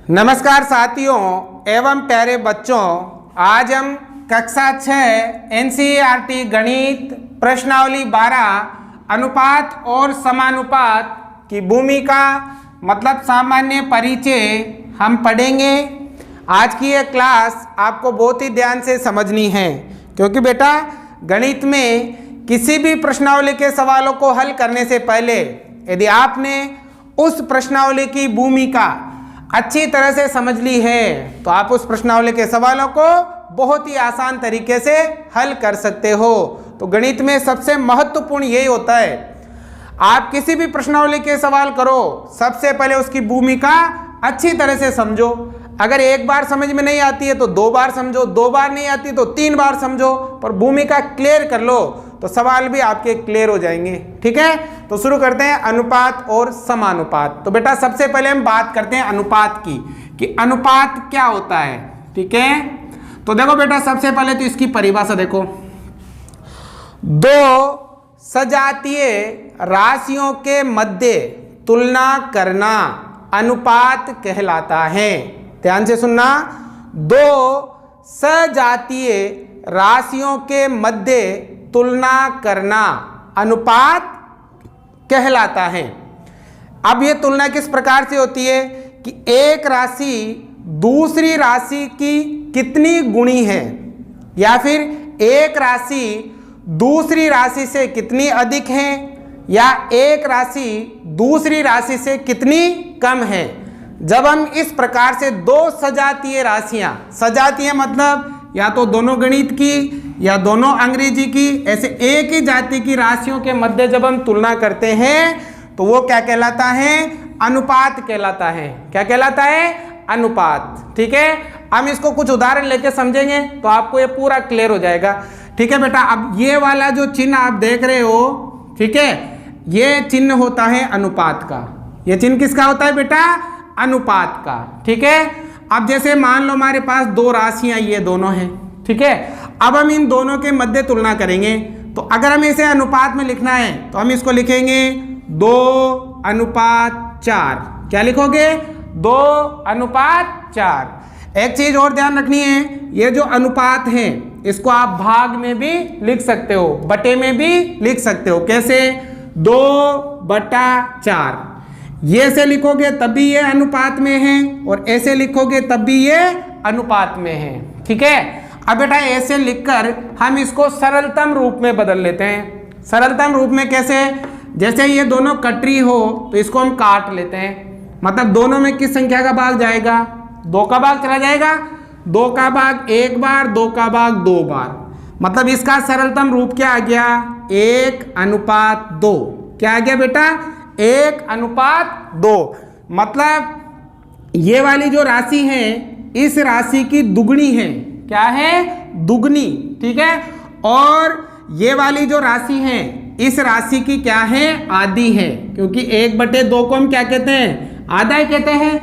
नमस्कार साथियों एवं प्यारे बच्चों, आज हम कक्षा 6 एनसीईआरटी गणित प्रश्नावली 12 अनुपात और समानुपात की भूमिका मतलब सामान्य परिचय हम पढ़ेंगे। आज की ये क्लास आपको बहुत ही ध्यान से समझनी है, क्योंकि बेटा गणित में किसी भी प्रश्नावली के सवालों को हल करने से पहले यदि आपने उस प्रश्नावली की भूमिका अच्छी तरह से समझ ली है तो आप उस प्रश्नावली के सवालों को बहुत ही आसान तरीके से हल कर सकते हो। तो गणित में सबसे महत्वपूर्ण यही होता है, आप किसी भी प्रश्नावली के सवाल करो सबसे पहले उसकी भूमिका अच्छी तरह से समझो। अगर एक बार समझ में नहीं आती है तो 2 बार समझो, 2 बार नहीं आती तो 3 बार समझो, पर भूमिका क्लियर कर लो तो सवाल भी आपके क्लियर हो जाएंगे। ठीक है, तो शुरू करते हैं अनुपात और समानुपात। तो बेटा सबसे पहले हम बात करते हैं अनुपात की कि अनुपात क्या होता है। ठीक है, तो देखो बेटा सबसे पहले तो इसकी परिभाषा देखो, दो सजातीय राशियों के मध्य तुलना करना अनुपात कहलाता है। ध्यान से सुनना, दो सजातीय राशियों के मध्य तुलना करना अनुपात कहलाता है। अब ये तुलना किस प्रकार से होती है कि एक राशि दूसरी राशि की कितनी गुणी है, या फिर एक राशि दूसरी राशि से कितनी अधिक है, या एक राशि दूसरी राशि से कितनी कम है। जब हम इस प्रकार से दो सजातीय राशियां, सजातीय मतलब या तो दोनों गणित की या दोनों अंग्रेजी की, ऐसे एक ही जाति की राशियों के मध्य जब हम तुलना करते हैं तो वो क्या कहलाता है, अनुपात कहलाता है। क्या कहलाता है, अनुपात। ठीक है, हम इसको कुछ उदाहरण लेके समझेंगे तो आपको ये पूरा क्लियर हो जाएगा। ठीक है बेटा, अब ये वाला जो चिन्ह आप देख रहे हो, ठीक है, ये चिन्ह होता है अनुपात का। ये चिन्ह किसका होता है बेटा, अनुपात का। ठीक है, अब जैसे मान लो हमारे पास दो राशियां ये दोनों हैं। ठीक है, अब हम इन दोनों के मध्य तुलना करेंगे तो अगर हमें इसे अनुपात में लिखना है तो हम इसको लिखेंगे 2:4। क्या लिखोगे, 2:4। एक चीज और ध्यान रखनी है, ये जो अनुपात है इसको आप भाग में भी लिख सकते हो, बटे में भी लिख सकते हो। कैसे, 2/4। ये ऐसे लिखोगे तब भी ये अनुपात में है और ऐसे लिखोगे तब भी ये अनुपात में है। ठीक है, अब बेटा ऐसे लिखकर हम इसको सरलतम रूप में बदल लेते हैं। सरलतम रूप में कैसे, जैसे ये दोनों कटरी हो तो इसको हम काट लेते हैं, मतलब दोनों में किस संख्या का भाग जाएगा, 2 का भाग चला जाएगा। 2 का भाग 1 बार, 2 का भाग 2 बार, मतलब इसका सरलतम रूप क्या आ गया, 1:2। क्या आ गया बेटा, 1:2। मतलब ये वाली जो राशि है इस राशि की दुगनी है। क्या है, दुगनी। ठीक है, और ये वाली जो राशि है इस राशि की क्या है, आधी है, क्योंकि 1/2 को हम क्या कहते हैं, आधा ही कहते हैं।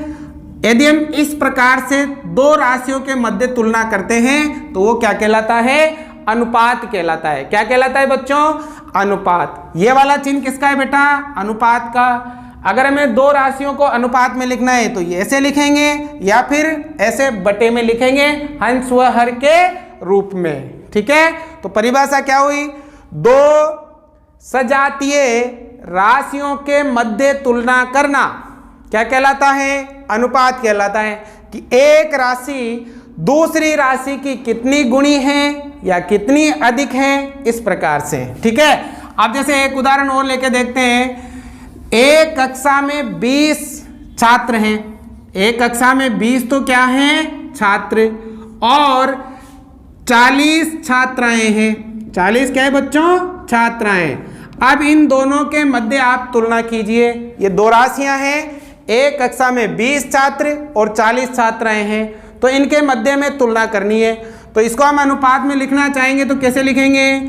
यदि हम इस प्रकार से दो राशियों के मध्य तुलना करते हैं तो वो क्या कहलाता है, अनुपात कहलाता है। क्या कहलाता है बच्चों, अनुपात। ये वाला चिन्ह किसका है बेटा, अनुपात का। अगर हमें दो राशियों को अनुपात में लिखना है तो ये ऐसे लिखेंगे या फिर ऐसे बटे में लिखेंगे, हंस व हर के रूप में। ठीक है, तो परिभाषा क्या हुई, दो सजातीय राशियों के मध्य तुलना करना क्या कहलाता है, अनुपात कहलाता है। कि एक राशि दूसरी राशि की कितनी गुणी है या कितनी अधिक है, इस प्रकार से। ठीक है, अब जैसे एक उदाहरण और लेके देखते हैं। एक कक्षा में 20 छात्र हैं। एक कक्षा में 20 तो क्या हैं, छात्र, और 40 छात्राएं हैं। 40 क्या है बच्चों, छात्राएं। अब इन दोनों के मध्य आप तुलना कीजिए। ये दो राशियां हैं, एक कक्षा में 20 छात्र और 40 छात्राएं हैं, तो इनके मध्य में तुलना करनी है। तो इसको हम अनुपात में लिखना चाहेंगे तो कैसे लिखेंगे,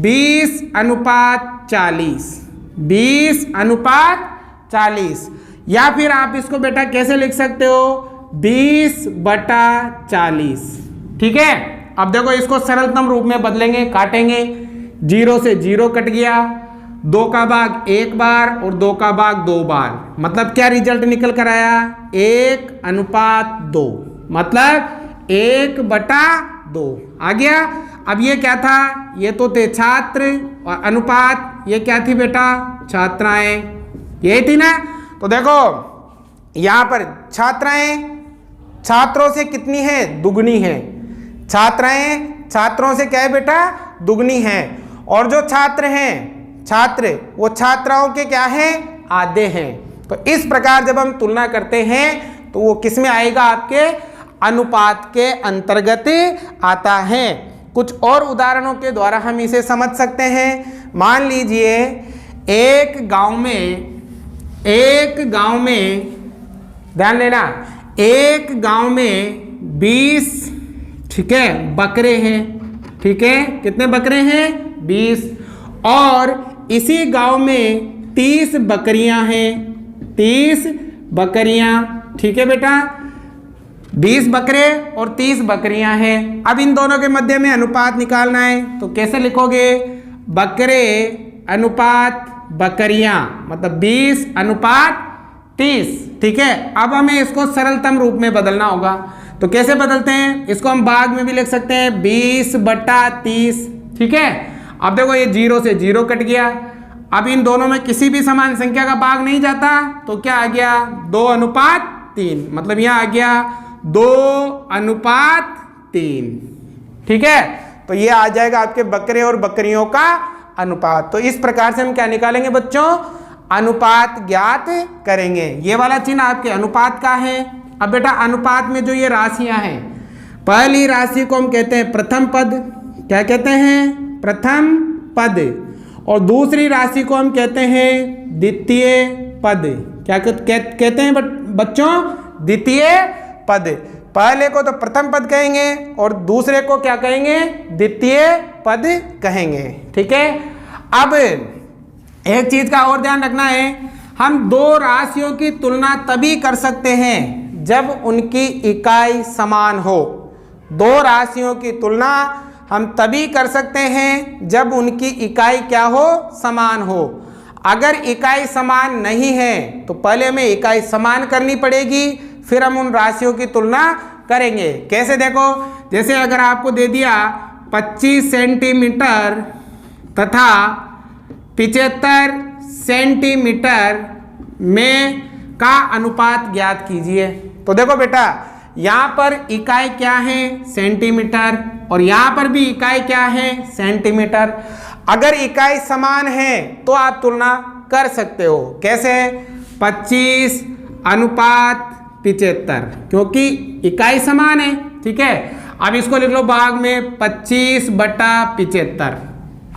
20:40। 20:40। या फिर आप इसको बेटा कैसे लिख सकते हो, 20/40। ठीक है, अब देखो इसको सरलतम रूप में बदलेंगे, काटेंगे, 0 से 0 कट गया, 2 का भाग 1 बार और 2 का भाग 2 बार, मतलब क्या रिजल्ट निकल कर आया? 1:2, मतलब 1/2 आ गया। अब ये क्या था? ये तो थे छात्र और अनुपात ये क्या थी बेटा? छात्राएं, ये थी ना। तो देखो यहां पर छात्राएं छात्रों से कितनी है? दुगनी है। छात्राएं छात्रों से क्या है बेटा? दुगनी है। और जो छात्र हैं छात्र वो छात्राओं के क्या हैं? आधे हैं। तो इस प्रकार जब हम तुलना करते हैं तो वो किस में आएगा? आपके अनुपात के अंतर्गत आता है। कुछ और उदाहरणों के द्वारा हम इसे समझ सकते हैं। मान लीजिए एक गांव में ध्यान देना, एक गांव में 20 ठीक है बकरे हैं। ठीक है, कितने बकरे हैं? 20। और इसी गांव में 30 बकरियां हैं। 30 बकरियां, ठीक है बेटा, 20 बकरे और 30 बकरियां हैं। अब इन दोनों के मध्य में अनुपात निकालना है तो कैसे लिखोगे? बकरे अनुपात बकरियां, मतलब 20:30। ठीक है, अब हमें इसको सरलतम रूप में बदलना होगा। तो कैसे बदलते हैं? इसको हम भाग में भी लिख सकते हैं 20/30। ठीक है, अब देखो ये 0 से 0 कट गया। अब इन दोनों में किसी भी समान संख्या का भाग नहीं जाता तो क्या आ गया? 2:3, मतलब यहां आ गया 2:3। ठीक है, तो ये आ जाएगा आपके बकरे और बकरियों का अनुपात। तो इस प्रकार से हम क्या निकालेंगे बच्चों? अनुपात ज्ञात करेंगे। ये वाला चिन्ह आपके अनुपात का है। अब बेटा अनुपात में जो ये राशियां हैं, पहली राशि को हम कहते हैं प्रथम पद। क्या कहते हैं? प्रथम पद। और दूसरी राशि को हम कहते हैं द्वितीय पद। क्या कहते हैं बच्चों? द्वितीय पद। पहले को तो प्रथम पद कहेंगे और दूसरे को क्या कहेंगे? द्वितीय पद कहेंगे। ठीक है, अब एक चीज का और ध्यान रखना है, हम दो राशियों की तुलना तभी कर सकते हैं जब उनकी इकाई समान हो। दो राशियों की तुलना हम तभी कर सकते हैं जब उनकी इकाई क्या हो? समान हो। अगर इकाई समान नहीं है तो पहले हमें इकाई समान करनी पड़ेगी, फिर हम उन राशियों की तुलना करेंगे। कैसे? देखो, जैसे अगर आपको दे दिया 25 सेंटीमीटर तथा 75 सेंटीमीटर में का अनुपात ज्ञात कीजिए। तो देखो बेटा, यहाँ पर इकाई क्या है? सेंटीमीटर, और यहाँ पर भी इकाई क्या है? सेंटीमीटर। अगर इकाई समान है तो आप तुलना कर सकते हो। कैसे? 25:75, क्योंकि इकाई समान है। ठीक है, अब इसको लिख लो भाग में 25/75।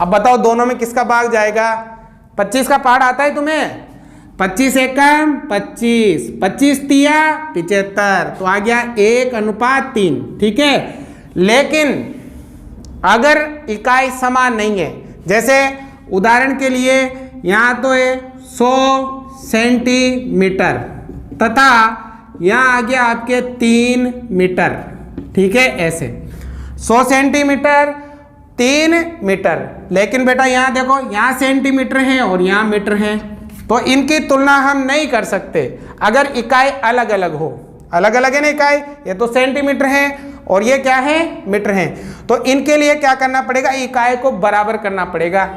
अब बताओ दोनों में किसका भाग जाएगा? 25 का पाठ आता है तुम्हें? 25 एकम 25, 25 तिया 75, तो आ गया 1:3। ठीक है, लेकिन अगर इकाई समान नहीं है, जैसे उदाहरण के लिए यहाँ तो है 100 सेंटीमीटर तथा यहाँ आ गया आपके 3 मीटर। ठीक है, ऐसे 100 सेंटीमीटर 3 मीटर। लेकिन बेटा यहाँ देखो, यहाँ सेंटीमीटर है और यहाँ मीटर है, तो इनकी तुलना हम नहीं कर सकते अगर इकाई अलग अलग हो। अलग अलग है ना इकाई, ये तो सेंटीमीटर है और ये क्या है? मीटर है। तो इनके लिए क्या करना पड़ेगा? इकाई को बराबर करना पड़ेगा।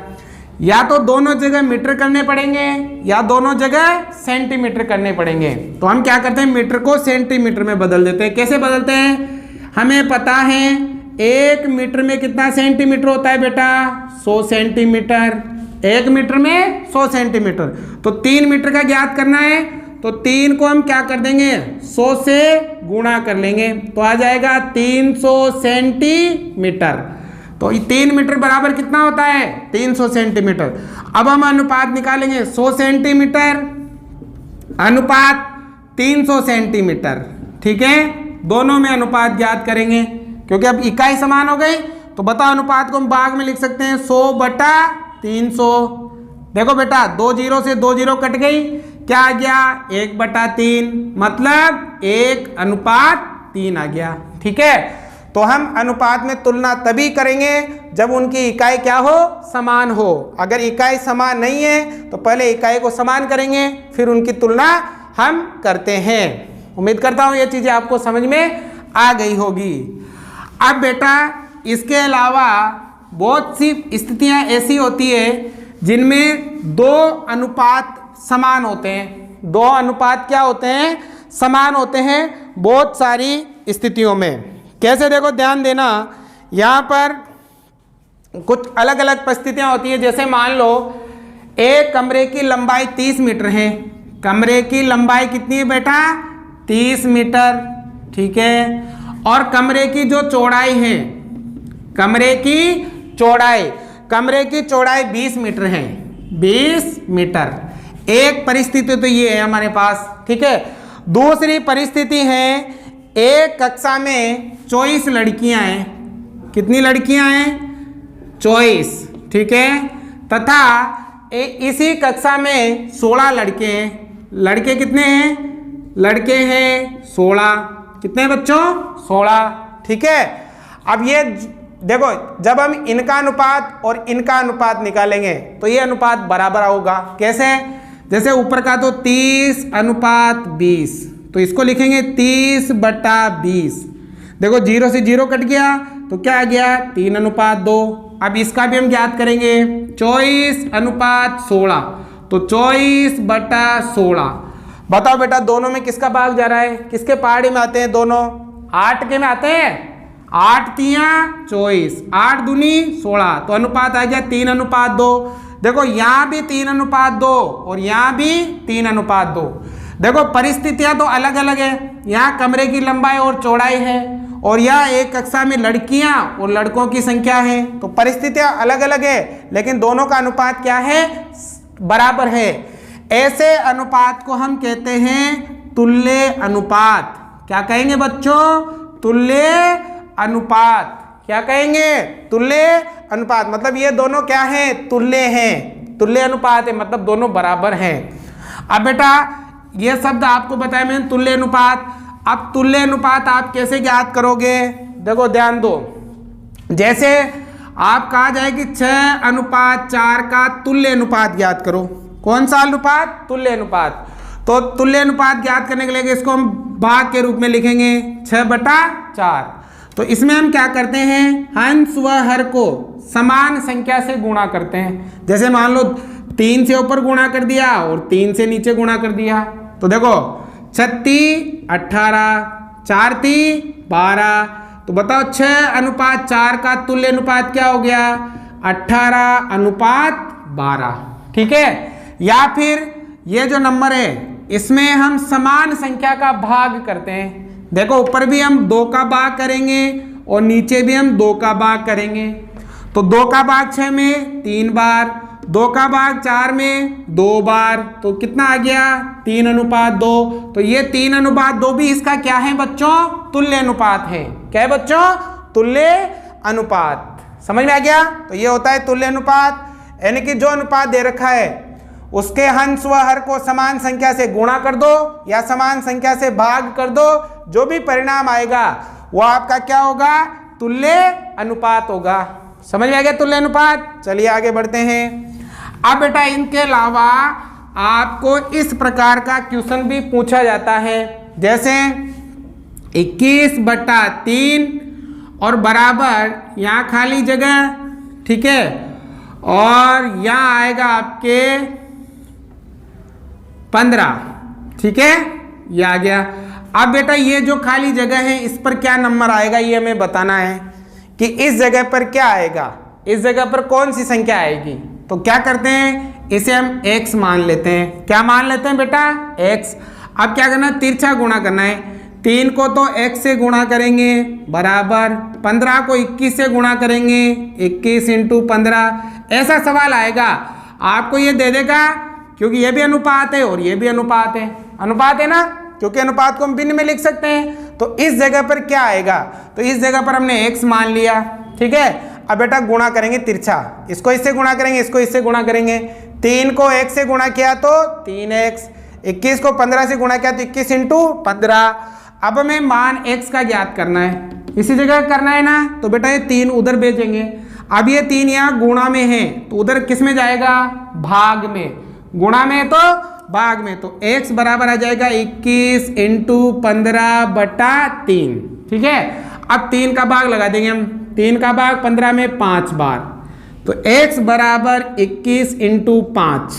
या तो दोनों जगह मीटर करने पड़ेंगे या दोनों जगह सेंटीमीटर करने पड़ेंगे। तो हम क्या करते हैं? मीटर को सेंटीमीटर में बदल देते हैं। कैसे बदलते हैं? हमें पता है 1 मीटर में कितना सेंटीमीटर होता है बेटा? 100 सेंटीमीटर। 1 मीटर में 100 सेंटीमीटर, तो 3 मीटर का ज्ञात करना है तो 3 को हम क्या कर देंगे? 100 से गुणा कर लेंगे, तो आ जाएगा 300 सेंटीमीटर। तो 3 मीटर बराबर कितना होता है? 300 सेंटीमीटर। अब हम अनुपात निकालेंगे 100 सेंटीमीटर अनुपात 300 सेंटीमीटर। ठीक है, दोनों में अनुपात ज्ञात करेंगे क्योंकि अब इकाई समान हो गई। तो बताओ अनुपात को हम भाग में लिख सकते हैं 100/300। देखो बेटा, 2 0 से 2 0 कट गई, क्या आ गया? 1/3, मतलब 1:3 आ गया। ठीक है, तो हम अनुपात में तुलना तभी करेंगे जब उनकी इकाई क्या हो, समान हो। अगर इकाई समान नहीं है तो पहले इकाई को समान करेंगे, फिर उनकी तुलना हम करते हैं। उम्मीद करता हूं ये चीजें आपको समझ में आ गई होगी। अब बेटा इसके अलावा बहुत सी स्थितियां ऐसी होती है जिनमें दो अनुपात समान होते हैं। दो अनुपात क्या होते हैं, समान होते हैं बहुत सारी स्थितियों में। कैसे, देखो ध्यान देना, यहाँ पर कुछ अलग अलग परिस्थितियां होती है। जैसे मान लो एक कमरे की लंबाई 30 मीटर है। कमरे की लंबाई कितनी है बेटा, 30 मीटर, ठीक है। और कमरे की जो चौड़ाई है, कमरे की चौड़ाई 20 मीटर है, 20 मीटर। एक परिस्थिति तो ये है हमारे पास, ठीक है। दूसरी परिस्थिति है एक कक्षा में 24 लड़कियां हैं। कितनी लड़कियां हैं, 24, ठीक है। तथा इसी कक्षा में 16 लड़के हैं। लड़के कितने हैं, लड़के हैं 16। कितने बच्चों, 16, ठीक है। अब ये देखो, जब हम इनका अनुपात और इनका अनुपात निकालेंगे तो ये अनुपात बराबर होगा। कैसे, जैसे ऊपर का तो 30:20, तो इसको लिखेंगे 30/20। देखो 0 से 0 कट गया तो क्या आ गया, 3:2। अब इसका भी हम ज्ञात करेंगे, 24:16, तो 24/16। बताओ बेटा दोनों में किसका भाग जा रहा है, किसके पहाड़ी में आते हैं दोनों, 8 के में आते हैं। 8 तिया 24, 8 दूनी 16, तो अनुपात आ गया 3:2। देखो यहाँ भी 3:2 और यहाँ भी 3:2। देखो परिस्थितियां तो अलग अलग है। यहाँ कमरे की लंबाई और चौड़ाई है और यहाँ एक कक्षा में लड़कियां और लड़कों की संख्या है, तो परिस्थितियां अलग अलग है, लेकिन दोनों का अनुपात क्या है, बराबर है। ऐसे अनुपात को हम कहते हैं तुल्य अनुपात। क्या कहेंगे बच्चों, तुल्य अनुपात। क्या कहेंगे, तुल्य अनुपात। मतलब ये दोनों क्या हैं, तुल्य हैं, तुल्य अनुपात है, मतलब दोनों बराबर हैं। अब बेटा ये शब्द आपको बताया मैंने, तुल्य अनुपात। अब तुल्य अनुपात आप कैसे ज्ञात करोगे, देखो ध्यान दो। जैसे आप कहा जाए कि 6:4 का तुल्य अनुपात ज्ञात करो। कौन सा अनुपात, तुल्य अनुपात। तो तुल्य अनुपात ज्ञात करने के लिए इसको हम भाग के रूप में लिखेंगे 6/4। तो इसमें हम क्या करते हैं, हंस व हर को समान संख्या से गुणा करते हैं। जैसे मान लो 3 से ऊपर गुणा कर दिया और 3 से नीचे गुणा कर दिया, तो देखो 36 18, 4 3 12। तो बताओ 6:4 का तुल्य अनुपात क्या हो गया, 18:12, ठीक है। या फिर ये जो नंबर है इसमें हम समान संख्या का भाग करते हैं। देखो ऊपर भी हम 2 का भाग करेंगे और नीचे भी हम 2 का भाग करेंगे। तो 2 का भाग 6 में 3 बार, 2 का भाग 4 में 2 बार, तो कितना आ गया, 3:2। तो ये 3:2 भी इसका क्या है बच्चों, तुल्य अनुपात है। क्या है बच्चों, तुल्य अनुपात। समझ में आ गया। तो ये होता है तुल्य अनुपात, यानी कि जो अनुपात दे रखा है उसके हंस व हर को समान संख्या से गुणा कर दो या समान संख्या से भाग कर दो, जो भी परिणाम आएगा वो आपका क्या होगा, तुल्य अनुपात होगा। समझ में आ गया तुल्य अनुपात। चलिए आगे बढ़ते हैं। अब बेटा इनके अलावा आपको इस प्रकार का क्वेश्चन भी पूछा जाता है, जैसे 21/3 और बराबर यहाँ खाली जगह, ठीक है, और यहाँ आएगा आपके 15, ठीक है, ये आ गया। अब बेटा ये जो खाली जगह है इस पर क्या नंबर आएगा, ये हमें बताना है कि इस जगह पर क्या आएगा, इस जगह पर कौन सी संख्या आएगी। तो क्या करते हैं, इसे हम x मान लेते हैं। क्या मान लेते हैं बेटा, x। अब क्या करना है, तिरछा गुणा करना है। 3 को तो x से गुणा करेंगे बराबर, 15 को 21 से गुणा करेंगे, 21 × 15। ऐसा सवाल आएगा, आपको ये दे देगा, क्योंकि ये भी अनुपात है और ये भी अनुपात है। अनुपात है ना, क्योंकि अनुपात को हम भिन्न में लिख सकते हैं। तो इस जगह पर क्या आएगा, तो इस जगह पर हमने x मान लिया, ठीक है। अब बेटा गुणा करेंगे तिरछा, इसको इससे गुणा करेंगे, इसको इससे गुणा करेंगे। 3 को x से गुणा किया तो 3x, 21 को 15 से गुणा किया तो 21 × 15। अब हमें मान x का ज्ञात करना है। इसी जगह करना है ना, तो बेटा ये 3 उधर भेजेंगे। अब ये 3 यहाँ गुणा में है तो उधर किस में जाएगा, भाग में। गुणा में तो भाग में, तो x बराबर आ जाएगा 21 इंटू 15/3। ठीक है, अब 3 का भाग लगा देंगे हम, 3 का भाग 15 में 5 बार, तो x बराबर 21 इंटू 5।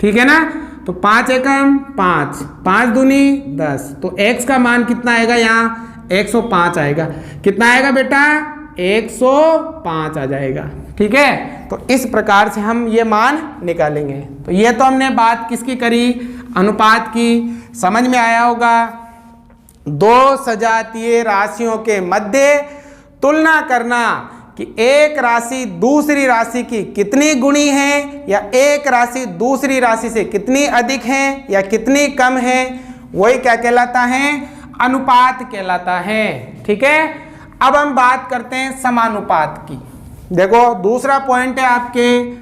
ठीक है ना, तो 5 एकम 5, 5 दूनी 10, तो x का मान कितना आएगा, यहाँ 105 आएगा। कितना आएगा बेटा, 105 आ जाएगा। ठीक है, तो इस प्रकार से हम ये मान निकालेंगे। तो ये तो हमने बात किसकी करी, अनुपात की। समझ में आया होगा। दो सजातीय राशियों के मध्य तुलना करना कि एक राशि दूसरी राशि की कितनी गुणी है, या एक राशि दूसरी राशि से कितनी अधिक है या कितनी कम है, वही क्या कहलाता है, अनुपात कहलाता है। ठीक है, अब हम बात करते हैं समानुपात की। देखो दूसरा पॉइंट है आपके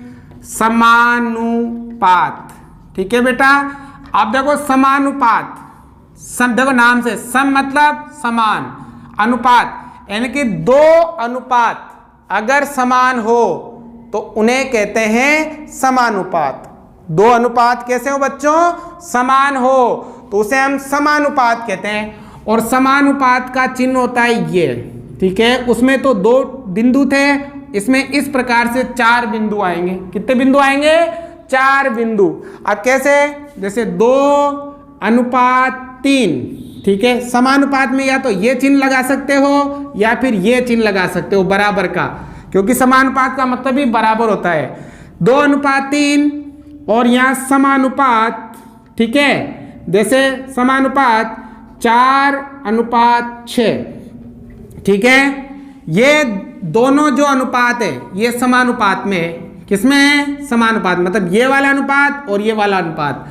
समानुपात। ठीक है बेटा, अब देखो समानुपात, देखो नाम से सम मतलब समान, अनुपात यानी कि 2 अनुपात अगर समान हो तो उन्हें कहते हैं समानुपात। 2 अनुपात कैसे हो बच्चों, समान हो तो उसे हम समानुपात कहते हैं। और समानुपात का चिन्ह होता है ये। ठीक है, उसमें तो 2 बिंदु थे, इसमें इस प्रकार से 4 बिंदु आएंगे। कितने बिंदु आएंगे, 4 बिंदु। अब कैसे, जैसे 2:3। ठीक है, समानुपात में या तो ये चिन्ह लगा सकते हो या फिर ये चिन्ह लगा सकते हो बराबर का, क्योंकि समानुपात का मतलब ही बराबर होता है। 2:3 और यहाँ समानुपात। ठीक है, जैसे समानुपात 4:6। ठीक है, ये दोनों जो अनुपात है ये समानुपात में है। किसमें है, समानुपात, मतलब ये वाला अनुपात और ये वाला अनुपात।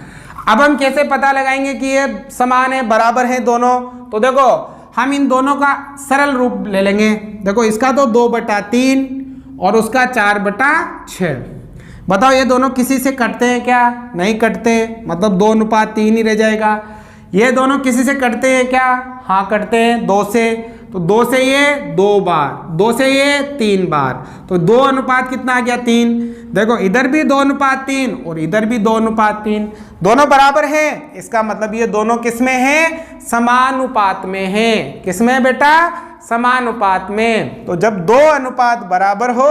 अब हम कैसे पता लगाएंगे कि ये समान है, बराबर है दोनों, तो देखो हम इन दोनों का सरल रूप ले लेंगे। देखो इसका तो 2/3 और उसका 4/6। बताओ ये दोनों किसी से कटते हैं क्या, नहीं कटते, मतलब 2:3 ही रह जाएगा। ये दोनों किसी से कटते हैं क्या, हाँ कटते हैं, 2 से, तो 2 से ये 2 बार, 2 से ये 3 बार, तो 2 अनुपात कितना आ गया, 3। देखो इधर भी 2:3 और इधर भी 2:3, दोनों बराबर हैं, इसका मतलब ये दोनों किसमें हैं, समानुपात में हैं। किसमें बेटा, समानुपात में। तो जब 2 अनुपात बराबर हो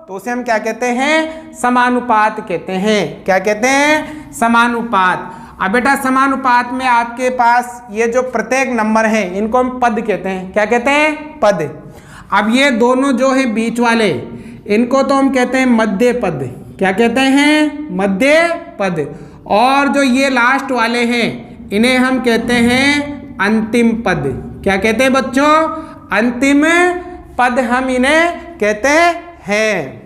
तो उसे हम क्या कहते हैं, समानुपात कहते हैं। क्या कहते हैं, समानुपात। अब बेटा समानुपात में आपके पास ये जो प्रत्येक नंबर है इनको हम पद कहते हैं। क्या कहते हैं, पद। अब ये दोनों जो है बीच वाले, इनको तो हम कहते हैं मध्य पद। क्या कहते हैं, मध्य पद। और जो ये लास्ट वाले हैं इन्हें हम कहते हैं अंतिम पद। क्या कहते हैं बच्चों, अंतिम पद हम इन्हें कहते हैं।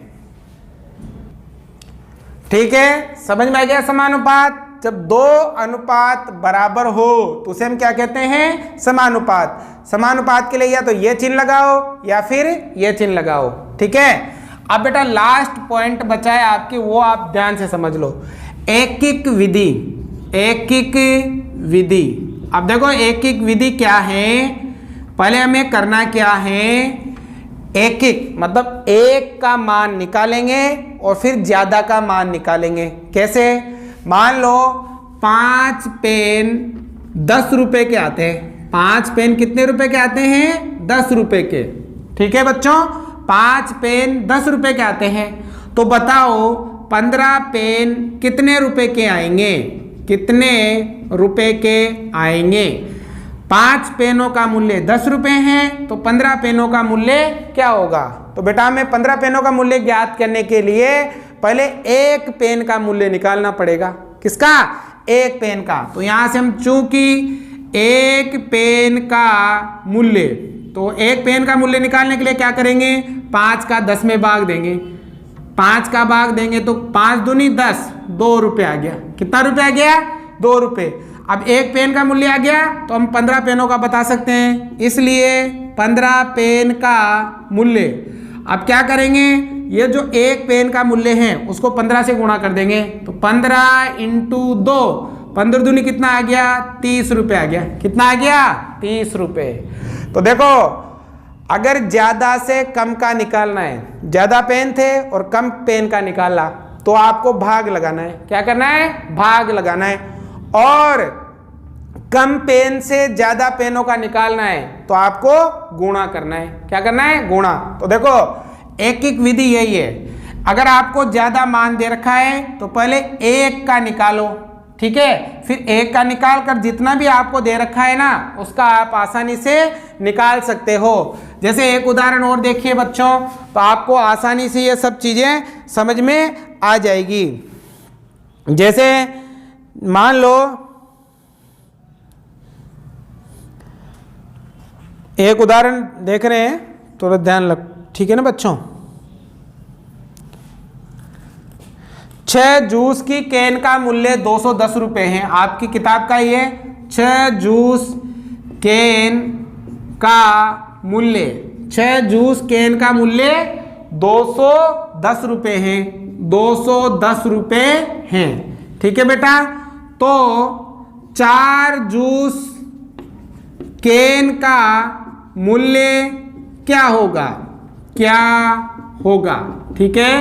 ठीक है, समझ में आ गया समानुपात। जब 2 अनुपात बराबर हो तो उसे हम क्या कहते हैं, समानुपात। समानुपात के लिए या तो ये चिन्ह लगाओ या फिर ये चिन्ह लगाओ। ठीक है, अब बेटा लास्ट पॉइंट बचा है आपके, वो आप ध्यान से समझ लो, एकिक विधि। एकिक विधि, अब देखो एकिक विधि क्या है, पहले हमें करना क्या है, एकिक मतलब एक का मान निकालेंगे और फिर ज्यादा का मान निकालेंगे। कैसे, मान लो 5 पेन 10 रुपए के आते हैं। 5 पेन कितने रुपए के आते हैं, 10 रुपए के। ठीक है बच्चों, 5 पेन 10 रुपए के आते हैं, तो बताओ 15 पेन कितने रुपए के आएंगे, कितने रुपए के आएंगे। 5 पेनों का मूल्य 10 रुपए है, तो 15 पेनों का मूल्य क्या होगा। तो बेटा हमें 15 पेनों का मूल्य ज्ञात करने के लिए पहले 1 पेन का मूल्य निकालना पड़ेगा। किसका, 1 पेन का। तो यहां से हम चूंकि 1 पेन का मूल्य, तो 1 पेन का मूल्य निकालने के लिए क्या करेंगे, 5 का 10 में भाग देंगे। 5 का भाग देंगे तो 5 दूनी 10, 2 रुपये आ गया। कितना रुपये आ गया, 2 रुपये। अब 1 पेन का मूल्य आ गया तो हम 15 पेनों का बता सकते हैं, इसलिए 15 पेन का मूल्य। अब क्या करेंगे, ये जो 1 पेन का मूल्य है उसको 15 से गुणा कर देंगे, तो 15 × 2, 15 दूनी कितना आ गया, 30 रुपये आ गया। कितना आ गया, 30 रुपये। तो देखो अगर ज्यादा से कम का निकालना है, ज्यादा पेन थे और कम पेन का निकाला, तो आपको भाग लगाना है। क्या करना है? भाग लगाना है। और कम पेन से ज्यादा पेनों का निकालना है तो आपको गुणा करना है। क्या करना है? गुणा। तो देखो एक एक विधि यही है। अगर आपको ज्यादा मान दे रखा है तो पहले एक का निकालो, ठीक है, फिर एक का निकाल कर जितना भी आपको दे रखा है ना उसका आप आसानी से निकाल सकते हो। जैसे एक उदाहरण और देखिए बच्चों, तो आपको आसानी से ये सब चीजें समझ में आ जाएगी। जैसे मान लो एक उदाहरण देख रहे हैं, थोड़ा ध्यान लग, ठीक है ना बच्चों। 6 जूस की कैन का मूल्य 210 रुपए है। आपकी किताब का ये 6 जूस कैन का मूल्य, 6 जूस कैन का मूल्य 210 रुपए है, 210 रुपए है, ठीक है बेटा। तो 4 जूस कैन का मूल्य क्या होगा? क्या होगा? ठीक है,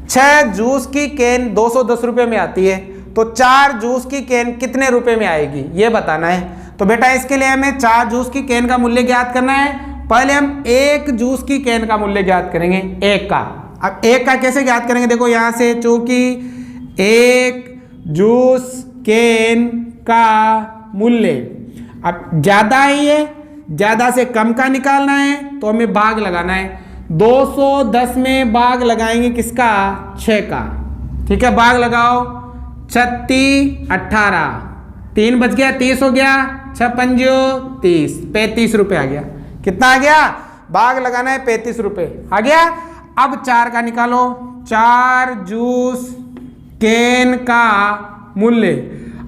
6 जूस की कैन 210 रुपए में आती है, तो 4 जूस की कैन कितने रुपए में आएगी ये बताना है। तो बेटा इसके लिए हमें 4 जूस की कैन का मूल्य ज्ञात करना है। पहले हम 1 जूस की कैन का मूल्य ज्ञात करेंगे, 1 का। अब 1 का कैसे ज्ञात करेंगे? देखो यहां से, चूंकि 1 जूस कैन का मूल्य अब ज्यादा ही है, ज्यादा से कम का निकालना है तो हमें भाग लगाना है। 210 में भाग लगाएंगे किसका? 6 का, ठीक है। भाग लगाओ, 36 18, 3 बच गया, 30 हो गया, 6 पंजो 30, 35 रुपए आ गया। कितना आ गया? भाग लगाना है 35 रुपए आ गया। अब 4 का निकालो, 4 जूस कैन का मूल्य।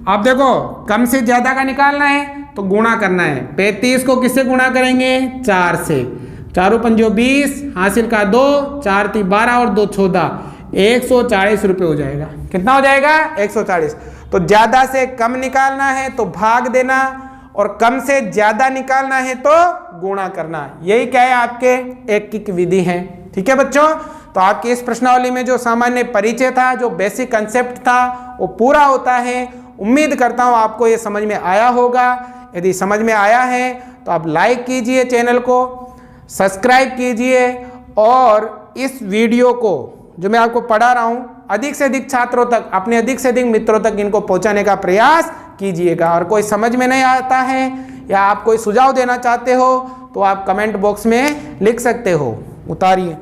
अब देखो कम से ज्यादा का निकालना है तो गुणा करना है। 35 को किससे गुणा करेंगे? 4 से। 4 पंजो 20, हासिल का 2, 4 × 12 और 2 14, 140 रुपये हो जाएगा। कितना हो जाएगा? 140। तो ज्यादा से कम निकालना है तो भाग देना, और कम से ज्यादा निकालना है तो गुणा करना। यही क्या है? आपके एक विधि है, ठीक है बच्चों। तो आपकी इस प्रश्नावली में जो सामान्य परिचय था, जो बेसिक कंसेप्ट था, वो पूरा होता है। उम्मीद करता हूं आपको ये समझ में आया होगा। यदि समझ में आया है तो आप लाइक कीजिए, चैनल को सब्सक्राइब कीजिए, और इस वीडियो को जो मैं आपको पढ़ा रहा हूं अधिक से अधिक छात्रों तक, अपने अधिक से अधिक मित्रों तक इनको पहुंचाने का प्रयास कीजिएगा। और कोई समझ में नहीं आता है या आप कोई सुझाव देना चाहते हो तो आप कमेंट बॉक्स में लिख सकते हो, उतारिए।